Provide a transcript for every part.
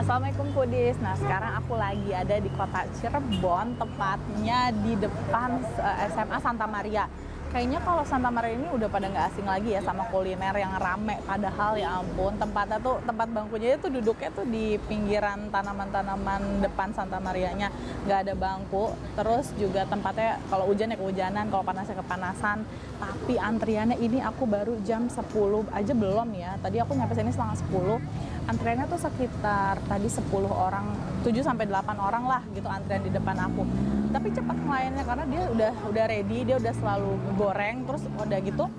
Assalamualaikum Kudis. Nah sekarang aku lagi ada di kota Cirebon, tepatnya di depan SMA Santa Maria. Kayaknya kalau Santa Maria ini udah pada nggak asing lagi ya sama kuliner yang rame. Padahal ya ampun, tempatnya tuh, tempat bangkunya itu duduknya tuh di pinggiran tanaman-tanaman depan Santa Marianya. Nggak ada bangku. Terus juga tempatnya kalau hujan ya kehujanan, kalau panasnya kepanasan. Tapi antriannya ini aku baru jam 10 aja belum ya. Tadi aku nyampe sini setengah 10. Antriannya tuh sekitar tadi 10 orang, 7-8 orang lah gitu antrian di depan aku. Tapi cepat ngelayannya karena dia udah ready, dia udah selalu goreng, terus udah gitu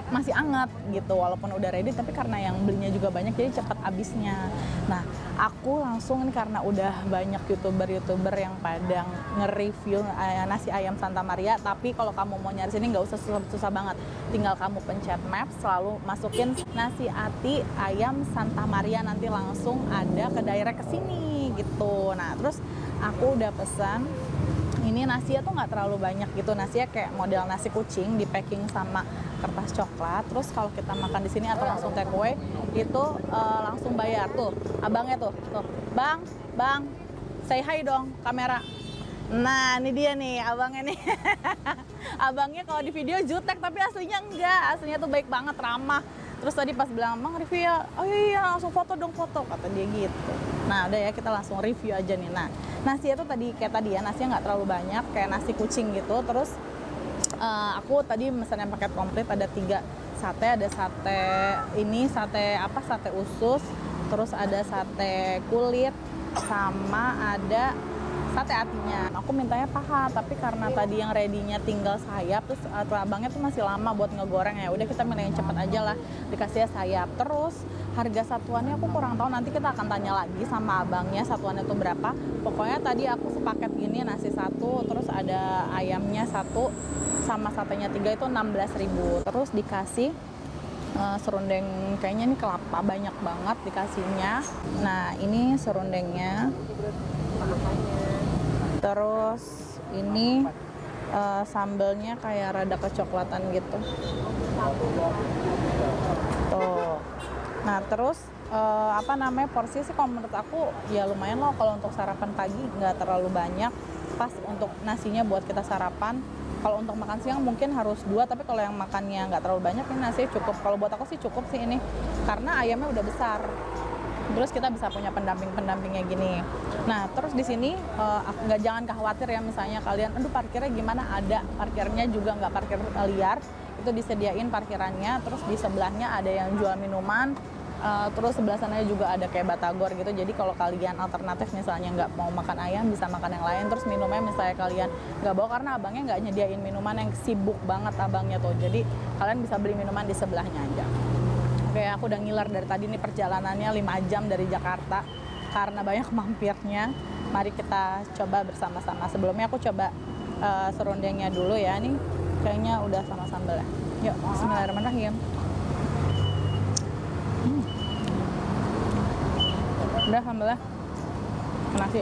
masih anget gitu, walaupun udah ready tapi karena yang belinya juga banyak jadi cepat habisnya. Nah aku langsung nih karena udah banyak youtuber yang pada nge-review nasi ayam Santa Maria, tapi kalau kamu mau nyari sini nggak usah susah banget, tinggal kamu pencet map, selalu masukin nasi ati ayam Santa Maria, nanti langsung ada ke daerah kesini gitu. Nah terus aku udah pesan. Ini nasinya tuh nggak terlalu banyak gitu, nasinya kayak model nasi kucing di packing sama kertas coklat. Terus kalau kita makan di sini atau langsung take away itu langsung bayar tuh. Abangnya tuh, bang, say hi dong kamera. Nah ini dia nih abangnya nih. Abangnya kalau di video jutek tapi aslinya enggak, aslinya tuh baik banget, ramah. Terus tadi pas bilang, Bang review ya, oh iya langsung foto dong foto, kata dia gitu. Nah udah ya kita langsung review aja nih. Nah nasinya tuh tadi kayak tadi ya, nasinya nggak terlalu banyak, kayak nasi kucing gitu. Terus aku tadi mesennya paket komplit, ada 3 sate, ada sate ini, sate apa, sate usus, terus ada sate kulit, sama ada sate atinya. Aku mintanya paha, tapi karena tadi yang ready-nya tinggal sayap, terus abangnya tuh masih lama buat ngegoreng, ya udah kita milih yang cepet aja lah, dikasihnya sayap. Terus harga satuannya aku kurang tahu, nanti kita akan tanya lagi sama abangnya satuannya tuh berapa. Pokoknya tadi aku sepaket gini, nasi 1, terus ada ayamnya 1, sama satenya 3 itu 16.000. Terus dikasih serundeng, kayaknya ini kelapa banyak banget dikasihnya. Nah ini serundengnya. Terus ini sambelnya kayak rada kecoklatan gitu. Tuh. Nah terus porsi sih kalau menurut aku ya lumayan loh, kalau untuk sarapan pagi nggak terlalu banyak, pas untuk nasinya buat kita sarapan. Kalau untuk makan siang mungkin harus 2, tapi kalau yang makannya nggak terlalu banyak ini nasinya cukup. Kalau buat aku sih cukup sih ini, karena ayamnya udah besar. Terus kita bisa punya pendampingnya gini. Nah terus di sini jangan khawatir ya, misalnya kalian aduh parkirnya gimana, ada parkirnya juga, nggak parkir liar, itu disediain parkirannya. Terus di sebelahnya ada yang jual minuman, terus sebelah sana juga ada kayak batagor gitu. Jadi kalau kalian alternatif misalnya nggak mau makan ayam, bisa makan yang lain. Terus minumnya misalnya kalian nggak bawa, karena abangnya nggak nyediain minuman, yang sibuk banget abangnya tuh, jadi kalian bisa beli minuman di sebelahnya aja. Oke, aku udah ngiler dari tadi nih, perjalanannya 5 jam dari Jakarta karena banyak mampirnya. Mari kita coba bersama-sama. Sebelumnya aku coba serundengnya dulu ya. Ini kayaknya udah sama sambal ya. Yuk, bismillahirrahmanirrahim. Udah sambalnya ke nasi.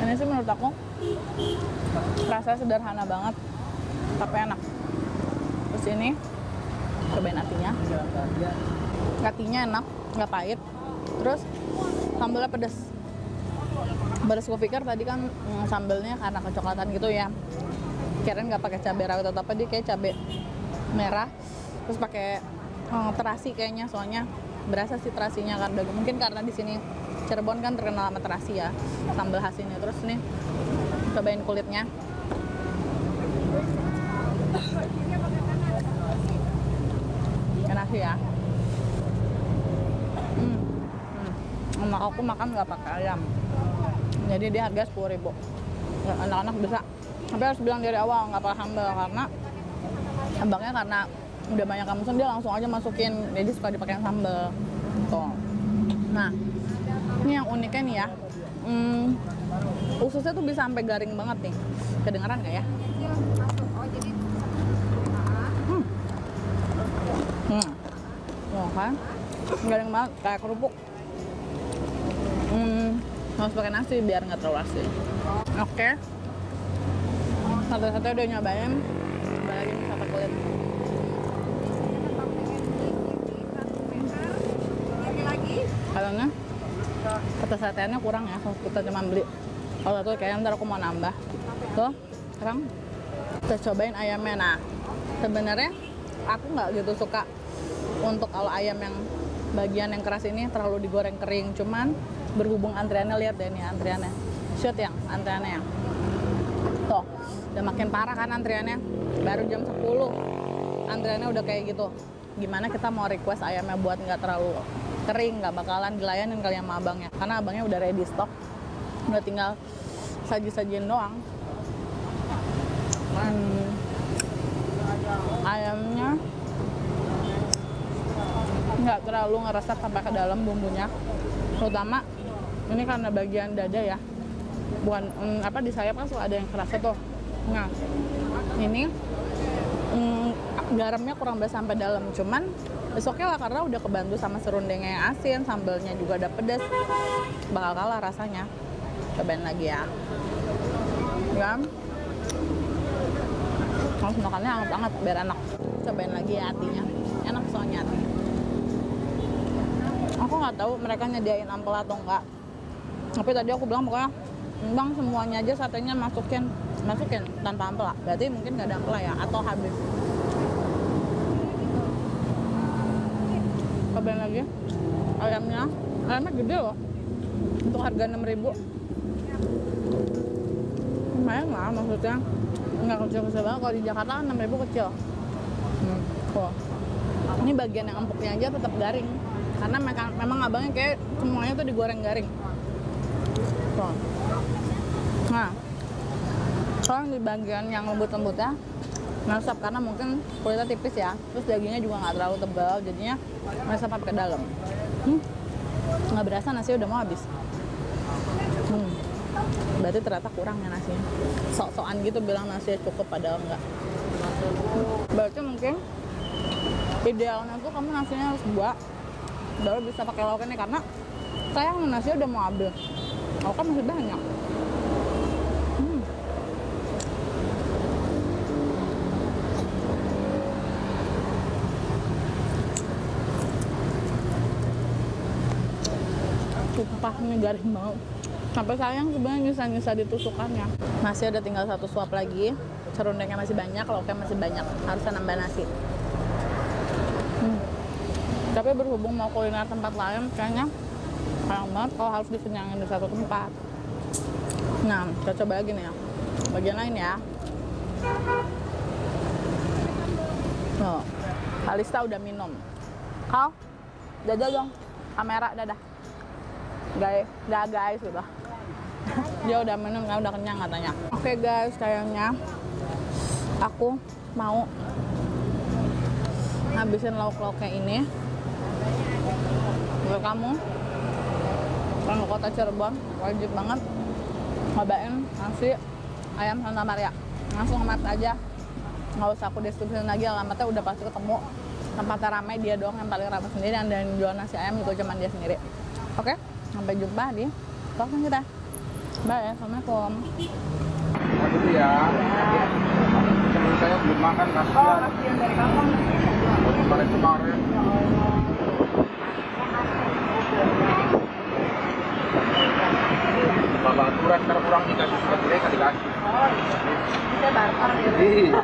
Ini sih menurut aku rasanya sederhana banget tapi enak. Terus ini cobain atinya. Atinya enak, nggak pahit. Terus sambalnya pedas. Baru aku pikir tadi kan sambalnya karena kecoklatan gitu ya, kirain nggak pakai cabai rawit atau apa, dia kayak cabai merah terus pakai terasi kayaknya, soalnya berasa sih terasinya kan. Mungkin karena di sini Cirebon kan terkenal sama terasi ya, sambal khas ini. Terus nih cobain kulitnya. Enak sih ya. Aku makan nggak pakai ayam, jadi dia harga 10.000. Anak-anak bisa, tapi harus bilang dari awal nggak pakai sambal, karena abangnya karena udah banyak yang mesen, dia langsung aja masukin, jadi suka dipakai sambal tuh. Nah ini yang uniknya nih ya, ususnya tuh bisa sampai garing banget nih, kedengeran nggak ya? Kan garing banget kayak kerupuk. Harus pakai nasi biar nggak terlalu asin. Oke. Satu-satu udah nyobain. Coba lagi nih sate kulit. Kayaknya kata satenya kurang ya kalau kita cuma beli. Kalau satu kayaknya ntar aku mau nambah. Tuh, sekarang kita cobain ayamnya. Nah, sebenarnya aku nggak gitu suka untuk kalau ayam yang bagian yang keras ini terlalu digoreng kering. Cuman berhubung antriannya, lihat deh nih antriannya. Shoot yang antriannya yang. Tuh, udah makin parah kan antriannya. Baru jam 10 antriannya udah kayak gitu. Gimana kita mau request ayamnya buat nggak terlalu kering, nggak bakalan dilayanin kali sama abangnya. Karena abangnya udah ready stock. Udah tinggal saji-sajiin doang. Ayamnya nggak terlalu ngeresap sampai ke dalam bumbunya. Terutama ini karena bagian dada ya. Bukan di sayap kan suka ada yang kerasa tuh. Nah, ini garamnya kurang banget sampai dalam, cuman besoknya lah karena udah kebantu sama serundengnya yang asin, sambalnya juga ada pedas, bakal kalah rasanya. Cobain lagi ya. Ya, harus makannya hangat-hangat biar enak. Cobain lagi ya hatinya, enak soalnya hati. Aku nggak tahu mereka nyediain ampel atau enggak, tapi tadi aku bilang pokoknya bang semuanya aja satenya masukin tanpa ampel lah. Berarti mungkin nggak ada ampel ya, atau habis. Cobain lagi ayamnya gede loh untuk harga 6.000. Lumayan lah, maksudnya nggak kecil-kecil banget. Kalau di Jakarta kan 6.000 kecil. Tuh. Ini bagian yang empuknya aja tetap garing karena memang abangnya kayak semuanya tuh digoreng garing. Tuh. Nah, kalau di bagian yang lembut-lembutnya meresap karena mungkin kulitnya tipis ya, terus dagingnya juga nggak terlalu tebal, jadinya meresap sampai ke dalam. Nggak berasa nasi udah mau habis. Berarti ternyata kurang ya nasinya. Sok-sokan gitu bilang nasinya cukup padahal enggak. Berarti mungkin idealnya tuh kamu nasinya harus 2 baru bisa pakai lauknya karena sayang nasinya udah mau habis. Lauknya masih banyak. Sumpah ini garing banget. Sampai sayang sebenarnya nyisa-nyisa ditusukannya. Nasi udah tinggal 1 suap lagi. Serundengnya masih banyak, lauknya masih banyak. Harusnya nambah nasi. Tapi berhubung mau kuliner tempat lain, kayaknya sayang banget kalau harus dikenyangin di satu tempat. Nah, kita coba lagi nih ya. Bagian lain ya. Oh, Kalista udah minum. Kal, dadah dong. Kamera, dadah. Guys udah. Dia udah minum, kan udah kenyang katanya. Oke guys, kayaknya aku mau habisin lauk-lauknya ini. Buat kamu orang ke kota Cirebon, wajib banget cobain nasi ayam Santa Maria. Langsung mat aja, nggak usah aku deskripsiin lagi, alamatnya udah pasti ketemu. Tempatnya ramai, dia doang yang paling ramai sendiri, dan yang jual nasi ayam itu cuma dia sendiri. Oke, sampai jumpa di vlog kita. Bye, assalamualaikum. Dulu ya. Temen saya belum makan kasihan. Oh, kasihan dari kapan? Dari kemarin. Bapak aturan karena kurang dikasih surat mereka dikasih. Oh, bisa barter gitu. Iya.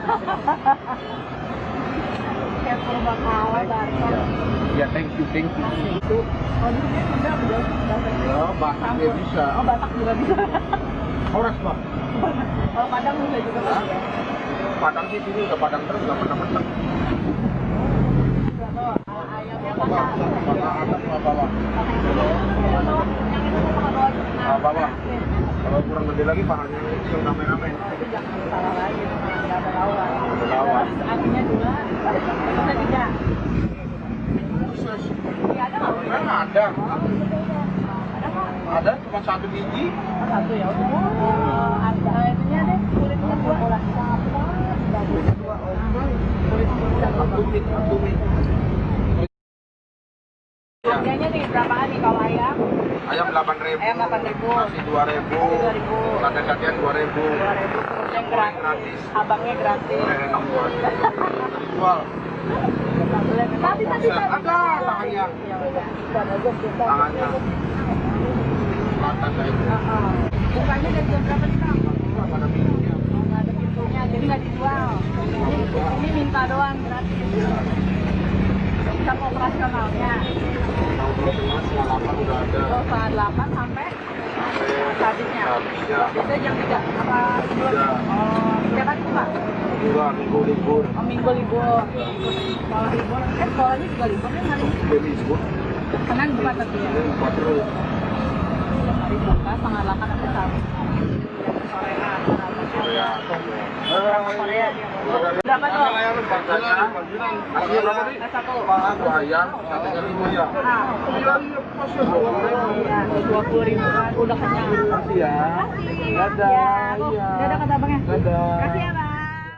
Kayak purba kala barter. Ya, thank you. Itu. Oh, di sini udah bahasa Ya, Batak dia bisa. Oh, Batak juga bisa. Horas, Pak. Kalau Padang bisa juga Pak. Padang sih sini udah Padang terus nggak pernah menang. Ayamnya Bapak atas bawah. Bawah. Kalau kurang gede lagi pahalnya kecil rame-rame. Itu jangan salah lagi, nggak ada lawan. Ada lawan. Terus apinya 2, bisa 3. Khusus. Iya, ada nggak? Kan ada. Ada kok. Ada cuma 1 biji. Oh, 1 ya udah. Ada itunya deh, kulitnya 2. Kulitnya 2. Kulitnya 2. Tumit. Harganya nih berapaan nih kalau ayam? Ayam 8.000. Ayam 8.000. Nasi 2.000. 2.000. Sate-satean 2.000. 2.000 kemudian gratis. Abangnya gratis. Enak buat. Jual. Tadi. Ada tangannya. Ya udah. Tangannya. Mata kayak itu. Bukanya dari jam berapa nih Kang? Pada pintunya. Nggak ada pintunya, jadi nggak dijual. Ini minta doang gratis. Jam operasionalnya. Setengah 8 udah ada. Oh, setengah 8 sampai habisnya. Habisnya. Biasanya jam 3 apa sebelum? Tiga. Oh, setiap hari buka? Enggak, minggu libur. Oh, minggu libur. Sekolah libur. Sekolahnya juga libur kan hari ini? Dia libur. Senin buka tapi ya. Ini buka terus. Hari buka setengah 8 sampai sampai sorean. Korea. Orang Korea dia. Berapa tuh? Harganya berapa nih? Satu. Satu ayam, satu kali ya. Ah, Iya, pas ya. iya, 20.000 kan udah kenyang. Makasih ya. Ya, Dadah. aku Iya. dadah kata abangnya. Dadah. Kasih ya, Bang.